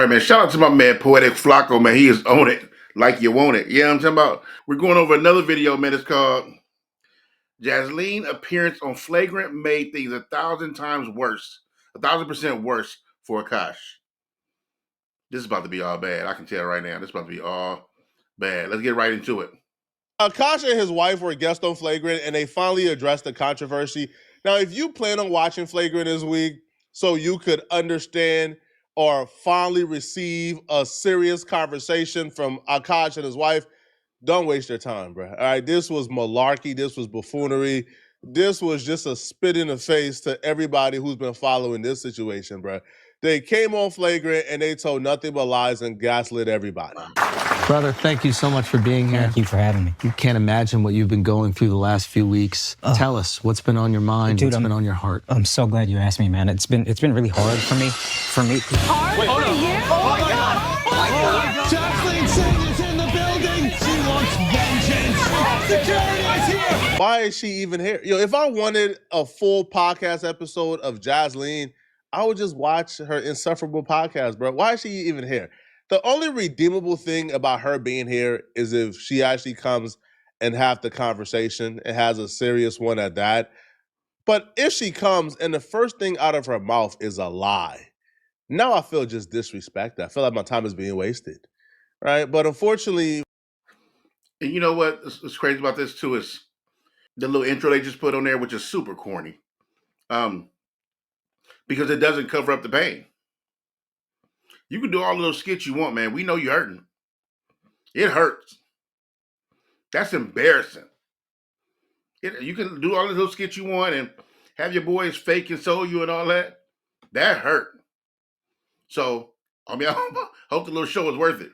All right, man. Shout out to my man, Poetic Flacco, man. He is on it like you want it. Yeah, I'm talking about. We're going over another video, man. It's called Jasleen appearance on Flagrant made things 1,000 times worse, 1,000% worse for Akaash. This is about to be all bad. I can tell right now. This is about to be all bad. Let's get right into it. Akaash and his wife were guests on Flagrant, and they finally addressed the controversy. Now, if you plan on watching Flagrant this week so you could understand or finally receive a serious conversation from Akaash and his wife, don't waste your time, bro. All right, this was malarkey. This was buffoonery. This was just a spit in the face to everybody who's been following this situation, bro. They came on Flagrant and they told nothing but lies and gaslit everybody. Brother, thank you so much for being here. Thank you for having me. You can't imagine what you've been going through the last few weeks. Tell us, what's been on your mind? Dude, what's been on your heart? I'm so glad you asked me, man. It's been really hard for me. Hard for you? Oh my God! Oh my God! Jasleen Singh is in the building. She wants vengeance. Security is here. Why is she even here? Yo, if I wanted a full podcast episode of Jasleen, I would just watch her insufferable podcast, bro. Why is she even here? The only redeemable thing about her being here is if she actually comes and have the conversation and has a serious one at that. But if she comes and the first thing out of her mouth is a lie, now I feel just disrespected. I feel like my time is being wasted, right? But unfortunately... And you know what? What's crazy about this too is the little intro they just put on there, which is super corny. Because it doesn't cover up the pain. You can do all of those skits you want, man. We know you're hurting. It hurts. That's embarrassing. You can do all of those skits you want and have your boys fake console you and all that. That hurt. So, I mean, I hope the little show is worth it.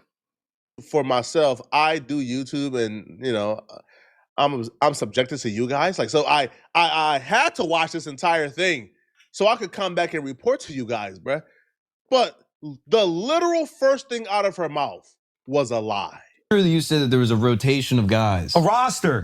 For myself, I do YouTube, and you know, I'm subjected to you guys. Like, so I had to watch this entire thing so I could come back and report to you guys, bruh. But the literal first thing out of her mouth was a lie. You said that there was a rotation of guys. A roster.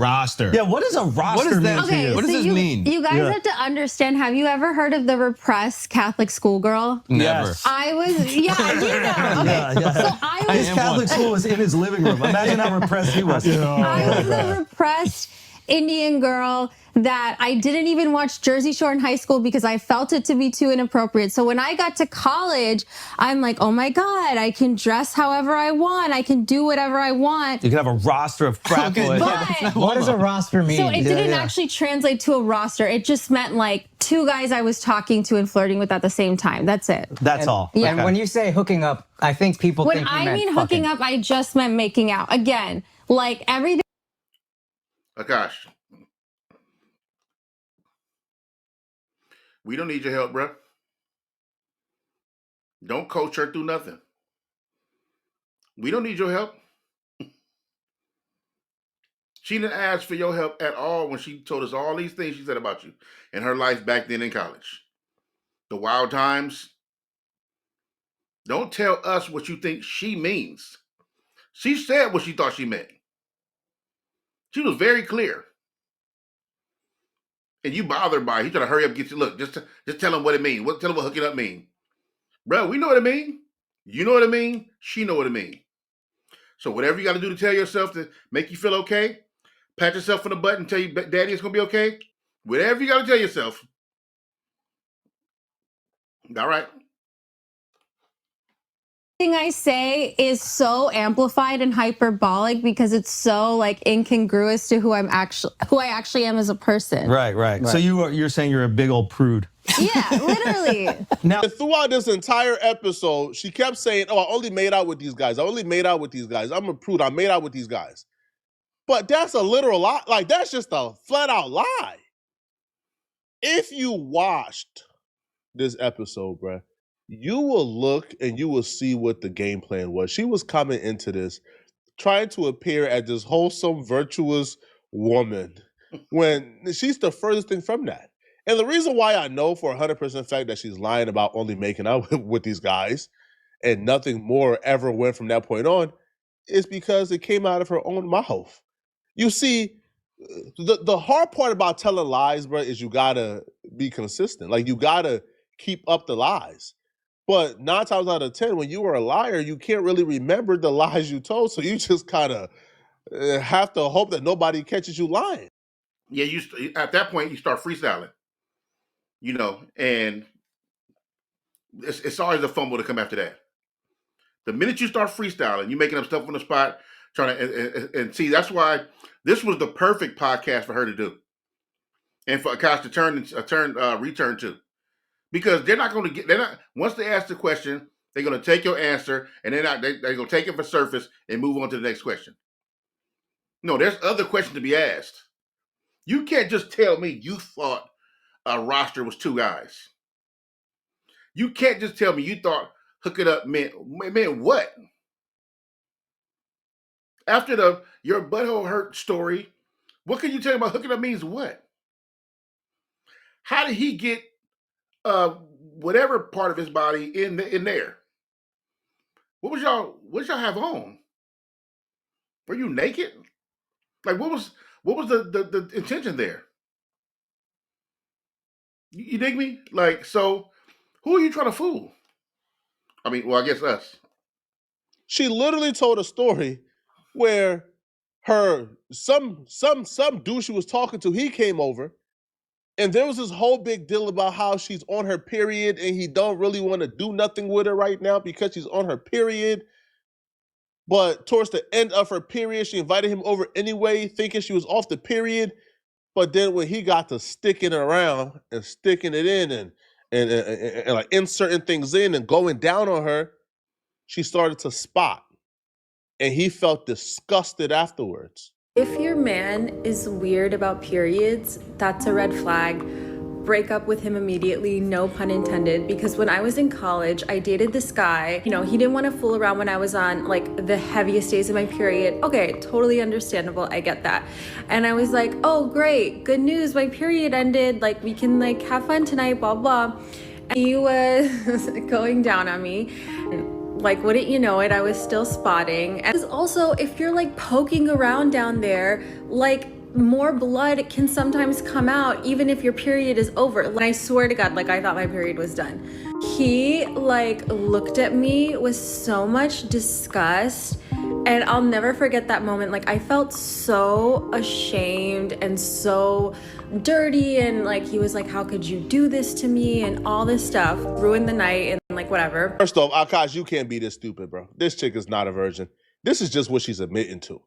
Yeah, what does a roster what does that mean? Okay, What does this mean? You guys have to understand, have you ever heard of the repressed Catholic schoolgirl? Never. Yes. I was, yeah, you know. Okay, Yeah. so I was, His Catholic school was in his living room. Imagine how repressed he was. I was the repressed Indian girl that I didn't even watch Jersey Shore in high school because I felt it to be too inappropriate. So when I got to college, I'm like, oh my God, I can dress however I want. I can do whatever I want. You can have a roster of frat boys. But What does a roster mean? so it didn't actually translate to a roster. It just meant like two guys I was talking to and flirting with at the same time. That's it. That's all. Yeah. And when you say hooking up, I think people When think you I meant mean fucking. hooking up, I just meant making out. Again, like everything. Akaash, we don't need your help, bro. Don't coach her through nothing. We don't need your help. She didn't ask for your help at all when she told us all these things she said about you and her life back then in college. The wild times. Don't tell us what you think she means. She said what she thought she meant. She was very clear. And you bothered by it. He trying to hurry up and get you. Look, just tell him what it means. Tell him what hooking up mean. Bro, we know what it mean. You know what it mean. She know what it mean. So whatever you got to do to tell yourself to make you feel okay, pat yourself on the butt and tell you, Daddy, it's going to be okay. Whatever you got to tell yourself. All right. I say is so amplified and hyperbolic because it's so like incongruous to who I actually am as a person. Right. So you're saying you're a big old prude. Yeah, literally. Now, throughout this entire episode, she kept saying, oh, I only made out with these guys. I only made out with these guys. I'm a prude. I made out with these guys. But that's a literal lie. Like, that's just a flat out lie. If you watched this episode, bruh, you will look and you will see what the game plan was. She was coming into this trying to appear as this wholesome, virtuous woman when she's the furthest thing from that. And the reason why I know for 100% fact that she's lying about only making out with these guys and nothing more ever went from that point on is because it came out of her own mouth. You see, the hard part about telling lies, bro, is you gotta be consistent. Like, you gotta keep up the lies. But 9 times out of 10, when you are a liar, you can't really remember the lies you told. So you just kind of have to hope that nobody catches you lying. Yeah, at that point you start freestyling, and it's always a fumble to come after that. The minute you start freestyling, you're making up stuff on the spot, trying to and see. That's why this was the perfect podcast for her to do, and for Akaash to return to, because they're not going to they're not, once they ask the question, they're going to take your answer and they're going to take it for surface and move on to the next question. No, there's other questions to be asked. You can't just tell me you thought a roster was 2 guys. You can't just tell me you thought hook it up meant what? After your butthole hurt story, what can you tell me about hooking up means what? How did he get whatever part of his body in there? What y'all have on? Were you naked? Like what was the intention there? You dig me? Like, so who are you trying to fool? I mean, well, I guess us. She literally told a story where some dude she was talking to, he came over, and there was this whole big deal about how she's on her period and he don't really want to do nothing with her right now because she's on her period. But towards the end of her period, she invited him over anyway, thinking she was off the period. But then when he got to sticking it around and sticking it in and like inserting things in and going down on her, she started to spot. And he felt disgusted afterwards. If your man is weird about periods, that's a red flag. Break up with him immediately, no pun intended, because when I was in college, I dated this guy. He didn't want to fool around when I was on like the heaviest days of my period. Okay, totally understandable, I get that. And I was like, oh great, good news, my period ended, like we can like have fun tonight, blah blah. And he was going down on me. Like, wouldn't you know it, I was still spotting. And also, if you're like poking around down there, like more blood can sometimes come out even if your period is over. And I swear to God, like I thought my period was done. He like looked at me with so much disgust, and I'll never forget that moment. Like I felt so ashamed and so dirty, and like he was like, how could you do this to me, and all this stuff. Ruined the night and like whatever. First off, Akaash, you can't be this stupid, bro. This chick is not a virgin. This is just what she's admitting to.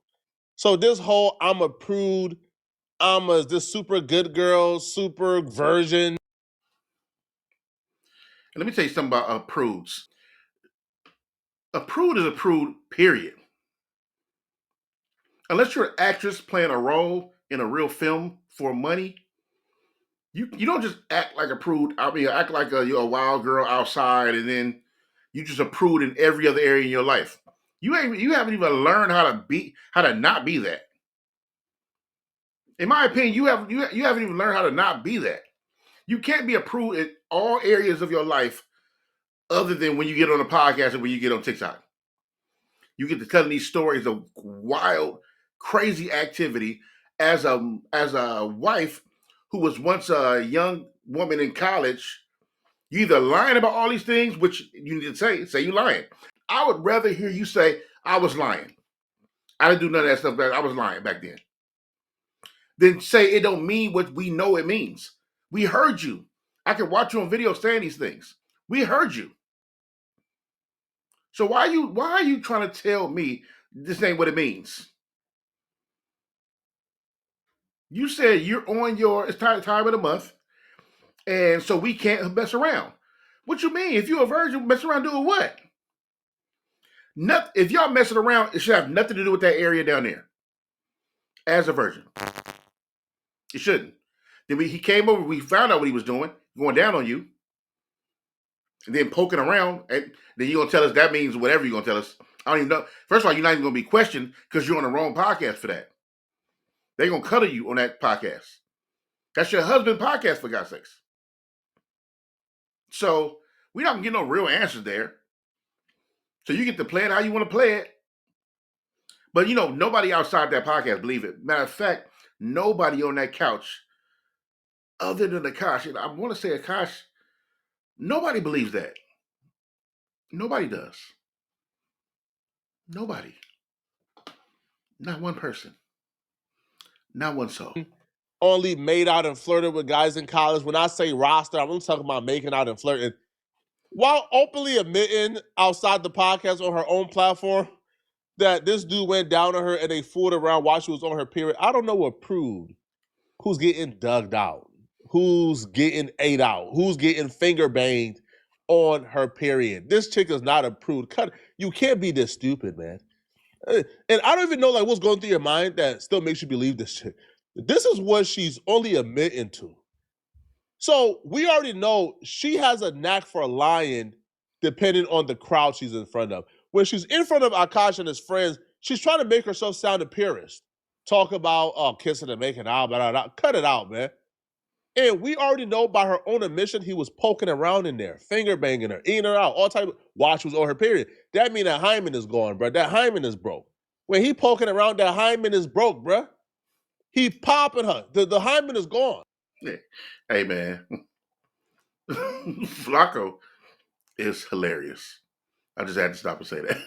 So this whole I'm a prude, this super good girl, super virgin. And let me tell you something about prudes. A prude is a prude, period. Unless you're an actress playing a role in a real film for money, you don't just act like a prude. I mean, act like you're a wild girl outside, and then you just a prude in every other area in your life. You haven't even learned how to not be that. In my opinion, you haven't even learned how to not be that. You can't be a prude in all areas of your life, other than when you get on a podcast and when you get on TikTok. You get to telling these stories of wild, crazy activity as a wife who was once a young woman in college. You either lying about all these things, which you need to say you lying. I would rather hear you say, I was lying. I didn't do none of that stuff. I was lying back then. Then say it don't mean what we know it means. We heard you. I can watch you on video saying these things. We heard you. So why are you trying to tell me this ain't what it means? You said you're on it's time of the month, and so we can't mess around. What you mean? If you're a virgin, mess around doing what? If y'all messing around, it should have nothing to do with that area down there. As a virgin. It shouldn't. Then he came over, we found out what he was doing, going down on you, and then poking around, and then you're going to tell us that means whatever you're going to tell us. I don't even know. First of all, you're not even going to be questioned because you're on the wrong podcast for that. They're going to cuddle you on that podcast. That's your husband's podcast, for God's sakes. So we're not going to get no real answers there. So you get to play it how you want to play it. But, nobody outside that podcast believe it. Matter of fact, nobody on that couch, other than Akaash, and I want to say Akaash, nobody believes that. Nobody does. Nobody. Not one person. Not one soul. Only made out and flirted with guys in college. When I say roster, I'm talking about making out and flirting. While openly admitting outside the podcast on her own platform that this dude went down on her and they fooled around while she was on her period, I don't know what proved who's getting dug out, who's getting ate out, who's getting finger banged on her period. This chick is not a prude. You can't be this stupid, man. And I don't even know like what's going through your mind that still makes you believe this shit. This is what she's only admitting to. So we already know she has a knack for lying depending on the crowd she's in front of. When she's in front of Akaash and his friends, she's trying to make herself sound a purist. Talk about kissing and making out, blah, blah, blah. Cut it out, man. And we already know by her own admission, he was poking around in there, finger banging her, eating her out, all type of, while she was on her period. That means that hymen is gone, bro. That hymen is broke. When he poking around, that hymen is broke, bro. He popping her. The hymen is gone. Yeah. Hey, man. Flacco is hilarious. I just had to stop and say that.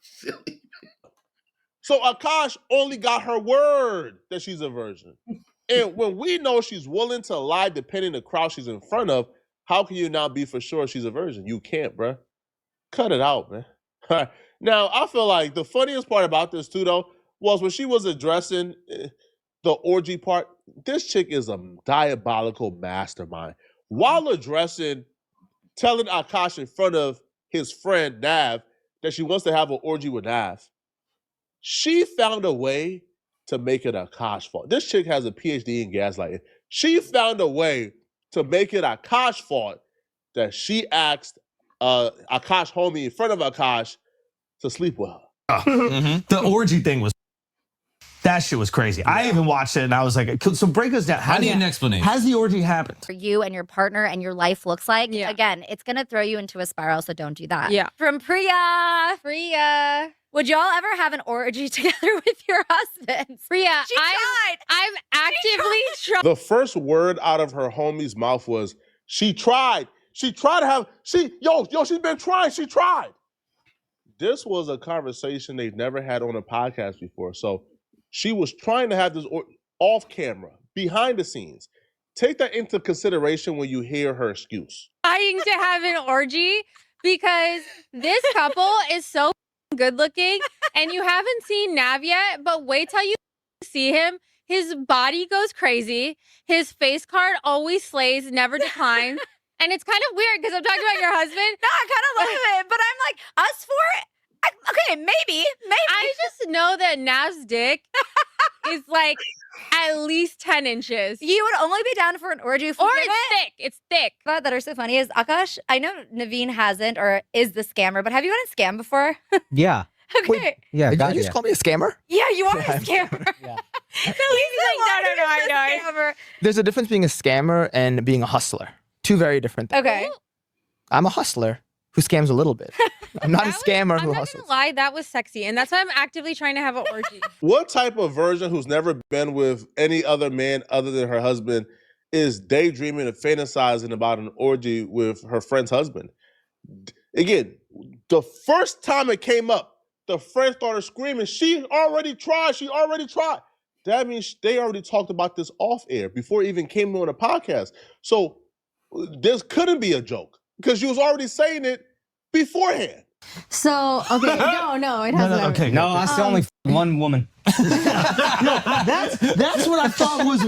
Silly. So Akaash only got her word that she's a virgin. And when we know she's willing to lie depending on the crowd she's in front of, how can you now be for sure she's a virgin? You can't, bro. Cut it out, man. Now, I feel like the funniest part about this too, though, was when she was addressing the orgy part. This chick is a diabolical mastermind. While addressing, telling Akaash in front of his friend Nav that she wants to have an orgy with Nav, she found a way to make it Akaash fault. This chick has a PhD in gaslighting. She found a way to make it Akaash fault that she asked Akaash homie in front of Akaash to sleep with her. The orgy thing was, that shit was crazy. Yeah. I even watched it and I was like, so break us down. I need an explanation. Has the orgy happened? For you and your partner and your life looks like, again, it's going to throw you into a spiral, so don't do that. Yeah. From Priya. Would y'all ever have an orgy together with your husband? Priya, She tried. I'm actively trying. The first word out of her homie's mouth was, she tried. She tried to have, she's been trying. She tried. This was a conversation they've never had on a podcast before. So she was trying to have this off camera, behind the scenes. Take that into consideration when you hear her excuse. Trying to have an orgy because this couple is so good looking and you haven't seen Nav yet, but wait till you see him. His body goes crazy. His face card always slays, never declines. And it's kind of weird because I'm talking about your husband. No, I kind of love it, but I'm like, us for it? Okay, maybe. I just know that Nav's dick is like at least 10 inches. You would only be down for an orgy if or it's thick. It's thick. That are so funny is, Akaash, I know Naveen hasn't or is the scammer, but have you gotten scammed before? Yeah. Okay. Wait, yeah, Did you just call me a scammer? Yeah, you are a scammer. Yeah. He's like, no, I know. There's a difference being a scammer and being a hustler. Two very different things. Okay. I'm a hustler who scams a little bit. I'm not a scammer who I'm not hustles. gonna lie, that was sexy. And that's why I'm actively trying to have an orgy. What type of virgin who's never been with any other man other than her husband is daydreaming and fantasizing about an orgy with her friend's husband? Again, the first time it came up, the friend started screaming, she already tried. That means they already talked about this off air before it even came on a podcast. So this couldn't be a joke because you was already saying it beforehand. So, okay, no, it hasn't. Okay, No, I still only one woman. That's what I thought was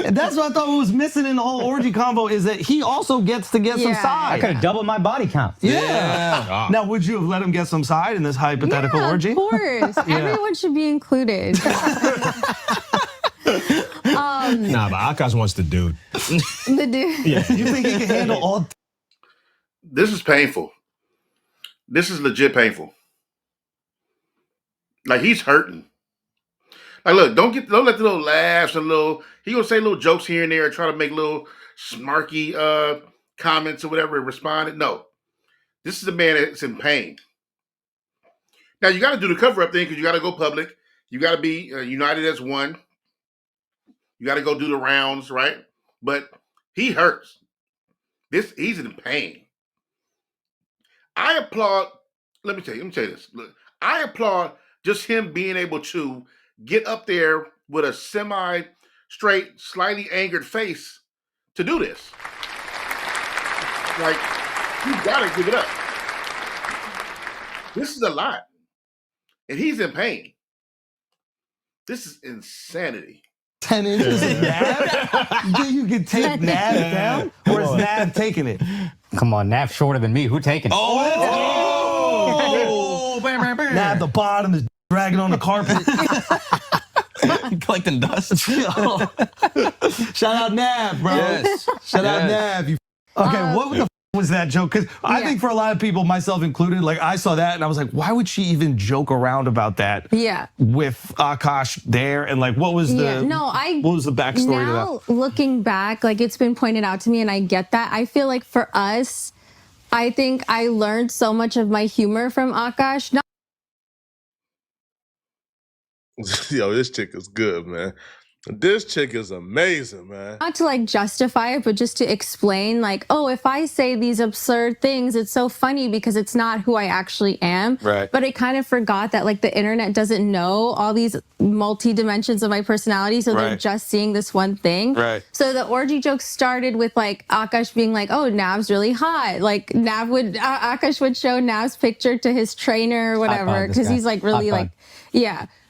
that's what I thought was missing in the whole orgy combo is that he also gets to get some I side. could have doubled my body count. Yeah. Now, would you have let him get some side in this hypothetical orgy? Of course. Everyone should be included. Nah, but Akaash wants the dude. The dude. Yeah. You think he can handle all? This is painful. This is legit painful. Like, he's hurting. Like, look, don't let the little laughs and he gonna say little jokes here and there and try to make little smarky comments or whatever and respond. No. This is a man that's in pain. Now, you got to do the cover-up thing because you got to go public. You got to be united as one. You got to go do the rounds, right? But he hurts. He's in pain. I applaud. Let me tell you this. Look, I applaud just him being able to get up there with a semi-straight, slightly angered face to do this. Like, you gotta give it up. This is a lot, and he's in pain. This is insanity. 10 inches of Nav? You can take Nav down? Or is Nav taking it? Come on, Nav's shorter than me. Who taking it? Nav, the bottom is dragging on the carpet. Collecting dust. Shout out Nav, bro. Yes. Shout out Nav. Okay, what the f was that joke? Because I think for a lot of people, myself included, like I saw that and I was like, why would she even joke around about that? Yeah. With Akaash there, and like, what was the what was the backstory to that? Now looking back, like it's been pointed out to me, and I get that. I feel like for us, I think I learned so much of my humor from Akaash. Yo, this chick is good, man. This chick is amazing, man. Not to like justify it, but just to explain, like, oh, if I say these absurd things, it's so funny because it's not who I actually am. Right. But I kind of forgot that like the internet doesn't know all these multi-dimensions of my personality, so they're just seeing this one thing. Right. So the orgy joke started with like Akaash being like, oh, Nav's really hot. Like Akaash would show Nav's picture to his trainer or whatever, because he's like really like,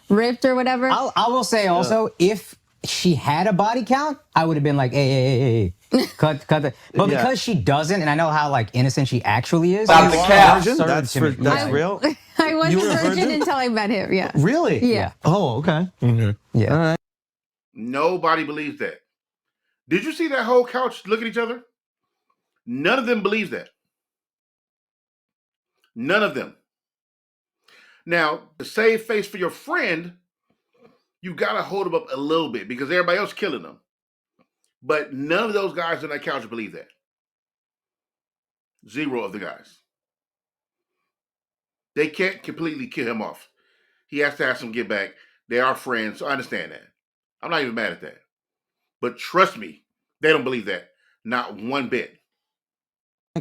ripped or whatever. I will say also, if she had a body count, I would have been like, hey, cut the. But because she doesn't, and I know how like innocent she actually is. That's real. I wasn't a virgin until I met him. Yeah. Really? Yeah. Oh, okay. Yeah. All right. Nobody believes that. Did you see that whole couch look at each other? None of them believes that. None of them. Now, to save face for your friend, you got to hold them up a little bit because everybody else killing them. But none of those guys on that couch believe that. Zero of the guys. They can't completely kill him off. He has to have some get back. They are friends, so I understand that. I'm not even mad at that. But trust me, they don't believe that. Not one bit.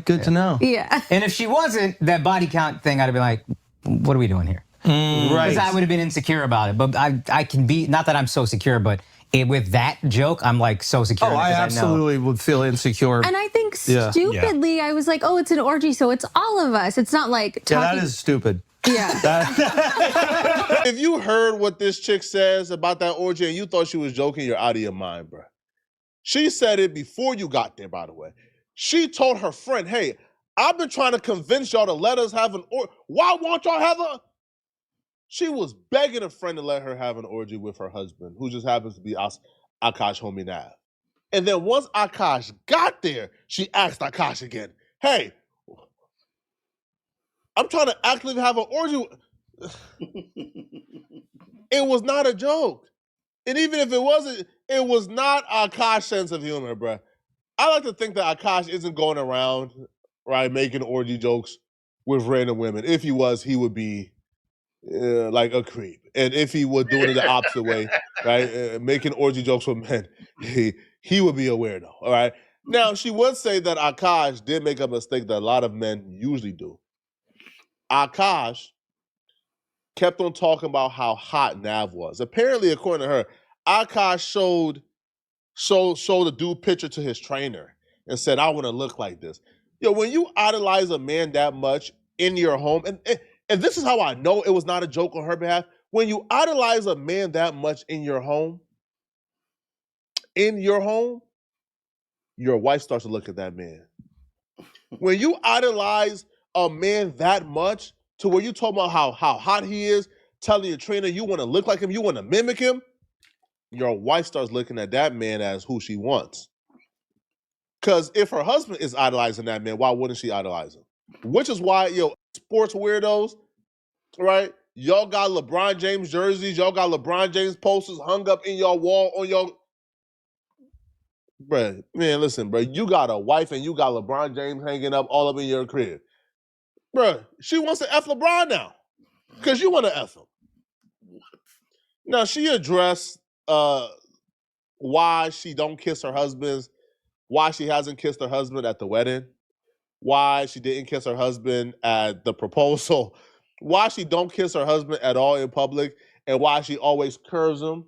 Good to know. Yeah. And if she wasn't, that body count thing, I'd have been like, what are we doing here? Right. Because I would have been insecure about it. But I can be, not that I'm so secure, but with that joke, I'm like so secure. Oh, I absolutely would feel insecure. And I think stupidly, I was like, oh, it's an orgy, so it's all of us. It's not like talking. Yeah, that is stupid. Yeah. If you heard what this chick says about that orgy and you thought she was joking, you're out of your mind, bro. She said it before you got there, by the way. She told her friend, hey, I've been trying to convince y'all to let us have an orgy. Why won't y'all have a... She was begging a friend to let her have an orgy with her husband, who just happens to be Akaash homie Nav. And then once Akaash got there, she asked Akaash again, hey, I'm trying to actively have an orgy. It was not a joke. And even if it wasn't, it was not Akaash's sense of humor, bruh. I like to think that Akaash isn't going around, right, making orgy jokes with random women. If he was, he would be like a creep. And if he was doing it the opposite way, right, making orgy jokes with men, he would be a weirdo, all right? Now, she would say that Akaash did make a mistake that a lot of men usually do. Akaash kept on talking about how hot Nav was. Apparently, according to her, Akaash showed a dude picture to his trainer and said, I want to look like this. Yo, when you idolize a man that much in your home, and this is how I know it was not a joke on her behalf, when you idolize a man that much in your home, your wife starts to look at that man. When you idolize a man that much to where you talk about how hot he is, telling your trainer you want to look like him, you want to mimic him, your wife starts looking at that man as who she wants. Because if her husband is idolizing that man, why wouldn't she idolize him? Which is why, sports weirdos, right? Y'all got LeBron James jerseys, y'all got LeBron James posters hung up in your wall on your... Bruh, man, listen, bro, you got a wife and you got LeBron James hanging up all up in your crib. Bruh, she wants to F LeBron now because you want to F him. Now, she addressed why she don't kiss her husbands, why she hasn't kissed her husband at the wedding. why she didn't kiss her husband at the proposal, why she don't kiss her husband at all in public, and why she always curves him.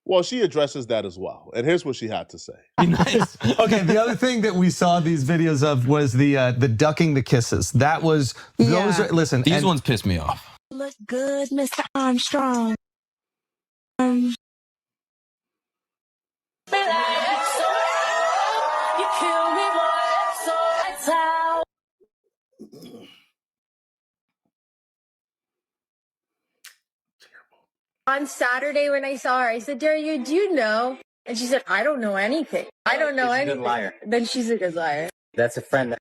Well, she addresses that as well. And here's what she had to say. Nice. Okay, the other thing that we saw these videos of was the ducking the kisses. That was those are, listen, These ones piss me off. Look good, Mr. Armstrong. On Saturday when I saw her, I said, Daria, do you know? And she said, I don't know anything. I don't know anything. She's a good liar. Then she's a good liar. That's a friend.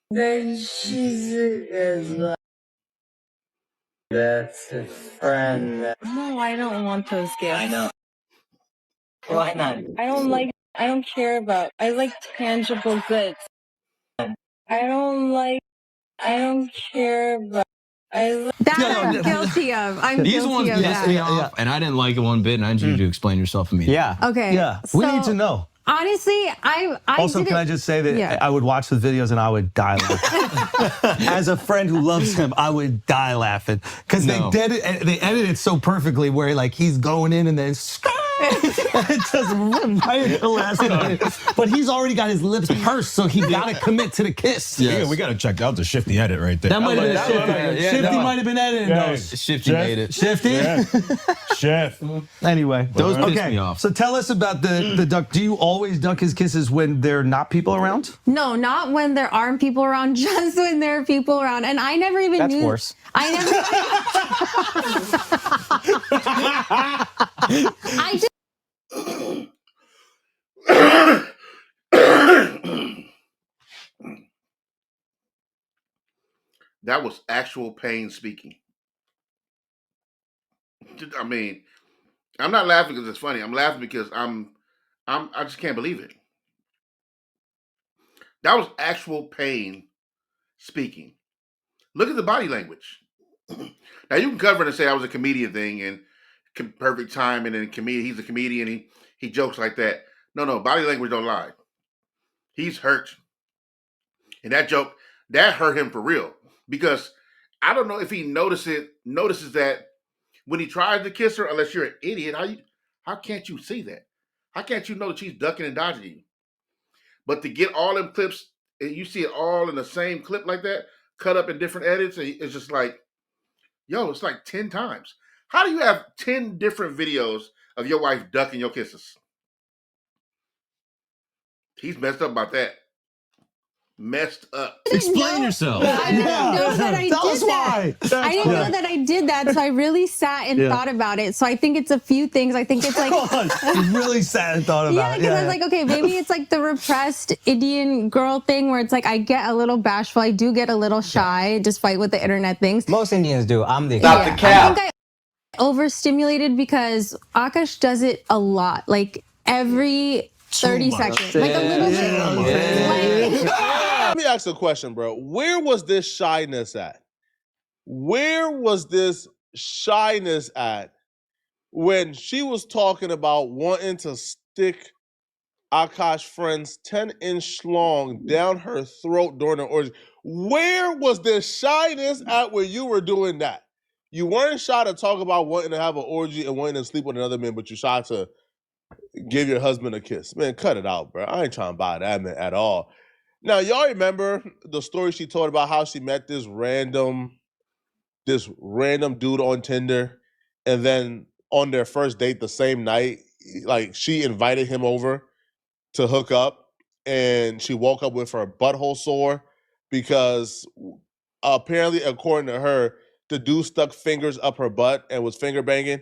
Then she's a good liar. That's a friend. No, I don't want those gifts. I know. Why not? I don't care about, I like tangible goods. I don't care about, that I'm guilty of. I'm These guilty ones of pissed me off, and I didn't like it one bit, and I need you to explain yourself immediately. Yeah. Okay. Yeah, we need to know. Honestly, I also, can I just say that I would watch the videos and I would die laughing. As a friend who loves him, I would die laughing because they edit it so perfectly where like he's going in and then it just right at the last minute. But he's already got his lips pursed, so he got to commit to the kiss. Yeah, we got to check out the Shifty edit right there. That might have been Shifty. Shifty might have been editing those. Shifty made it. Shifty? Yeah. Chef. Anyway. Those piss me off. So tell us about the duck. Do you always duck his kisses when there are not people around? No, not when there aren't people around, just when there are people around. And I never even knew. That's worse. I never. I just. That was actual pain speaking. I mean, I'm not laughing because it's funny. I'm laughing because I just can't believe it. That was actual pain speaking. Look at the body language. Now you can cover it and say I was a comedian thing and perfect timing and he's a comedian. He jokes like that. No, body language don't lie. He's hurt. And that joke, that hurt him for real. Because I don't know if he notices that when he tries to kiss her, unless you're an idiot, how can't you see that? How can't you know that she's ducking and dodging you? But to get all them clips, and you see it all in the same clip like that, cut up in different edits, it's just like, yo, it's like 10 times. How do you have 10 different videos of your wife ducking your kisses? He's messed up about that. Messed up. Explain yourself. I didn't know that I did that. I didn't know that I did that, so I really sat and thought about it. So I think it's a few things. I think it's like you really sat and thought about it. Yeah, because I was like, okay, maybe it's like the repressed Indian girl thing where it's like I get a little bashful, I do get a little shy, despite with the internet things. Most Indians do. I'm the Stop the cap. I think I overstimulated because Akaash does it a lot, like every 30 seconds, like a little bit. Let me ask you a question, bro. Where was this shyness at? Where was this shyness at when she was talking about wanting to stick Akaash friend's 10-inch schlong down her throat during an orgy? Where was this shyness at when you were doing that? You weren't shy to talk about wanting to have an orgy and wanting to sleep with another man, but you shy to give your husband a kiss. Man, cut it out, bro. I ain't trying to buy that, man, at all. Now, y'all remember the story she told about how she met this random dude on Tinder, and then on their first date the same night, like she invited him over to hook up, and she woke up with her butthole sore because apparently, according to her, the dude stuck fingers up her butt and was finger banging.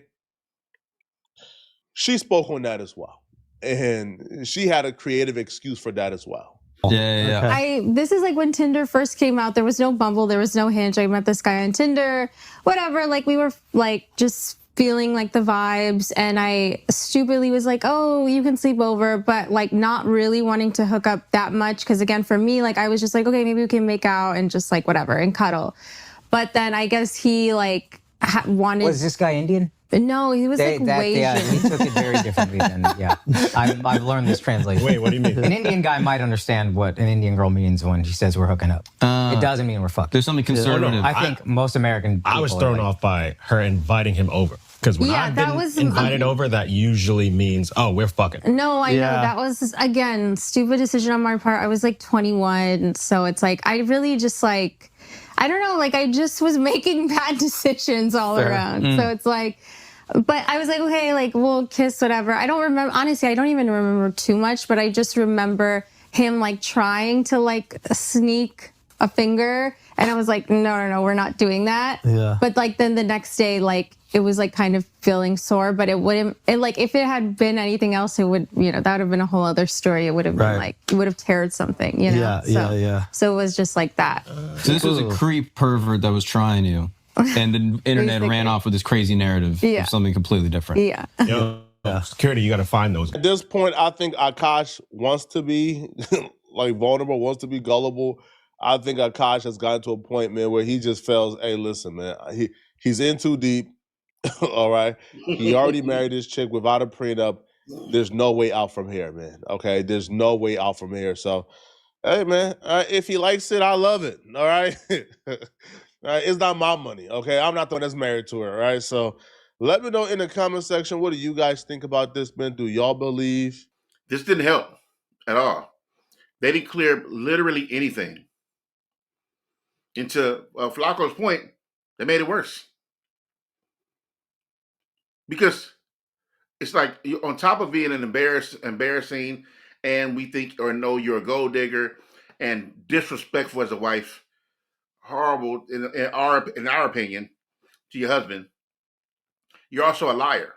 She spoke on that as well, and she had a creative excuse for that as well. Yeah. This is like when Tinder first came out. There was no Bumble, there was no Hinge. I met this guy on Tinder, whatever. Like we were like just feeling like the vibes, and I stupidly was like, oh, you can sleep over, but like not really wanting to hook up that much. Because again, for me, like I was just like, okay, maybe we can make out and just like whatever and cuddle. But then I guess he like wanted. Was this guy Indian? No, he was like way he took it very differently than, I've learned this translation. Wait, what do you mean? An Indian guy might understand what an Indian girl means when she says we're hooking up. It doesn't mean we're fucking. There's something conservative. I think most American people I was thrown off by her inviting him over. Because when I've been invited over, that usually means, oh, we're fucking. No, I know. That was, again, stupid decision on my part. I was like 21. So it's like, I really just like, I don't know, like I just was making bad decisions all around. So it's like, but I was like, okay, like we'll kiss, whatever. I don't remember, honestly, I don't even remember too much, but I just remember him like trying to like sneak a finger. And I was like, no, we're not doing that. Yeah. But like then the next day, like it was like kind of feeling sore, but it wouldn't, like if it had been anything else, it would, that would have been a whole other story. It would have been like, it would have teared something, Yeah. So it was just like that. So this was a creep pervert that was trying you. And the internet ran off with this crazy narrative of something completely different. Yeah. Yo, security, you got to find those. At this point, I think Akaash wants to be like vulnerable, wants to be gullible. I think Akaash has gotten to a point, man, where he just feels, hey, listen, man, he's in too deep. All right. He already married this chick without a prenup. There's no way out from here, man. Okay. There's no way out from here. So, hey, man, if he likes it, I love it. All right. It's not my money. Okay. I'm not the one that's married to her. All right. So let me know in the comment section. What do you guys think about this, man? Do y'all believe? This didn't help at all. They didn't clear literally anything. And to Flacco's point, they made it worse. Because it's like on top of being an embarrassing, and we think or know you're a gold digger and disrespectful as a wife, horrible in our opinion to your husband, you're also a liar.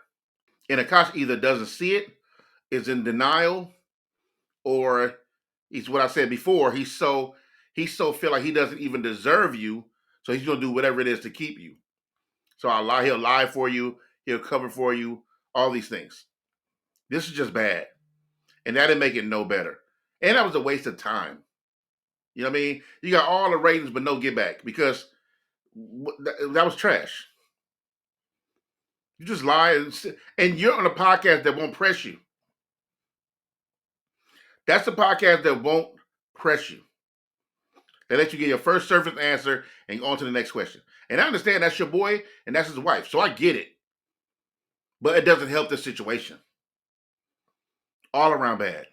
And Akaash either doesn't see it, is in denial, or he's what I said before. He's so feel like he doesn't even deserve you, so he's gonna do whatever it is to keep you. So he'll lie for you, he'll cover for you, all these things. This is just bad, and that didn't make it no better. And that was a waste of time. You know what I mean? You got all the ratings, but no get back because that was trash. You just lie, and you're on a podcast that won't press you. That's the podcast that won't press you. They let you get your first surface answer and go on to the next question. And I understand that's your boy and that's his wife, so I get it. But it doesn't help the situation. All around bad.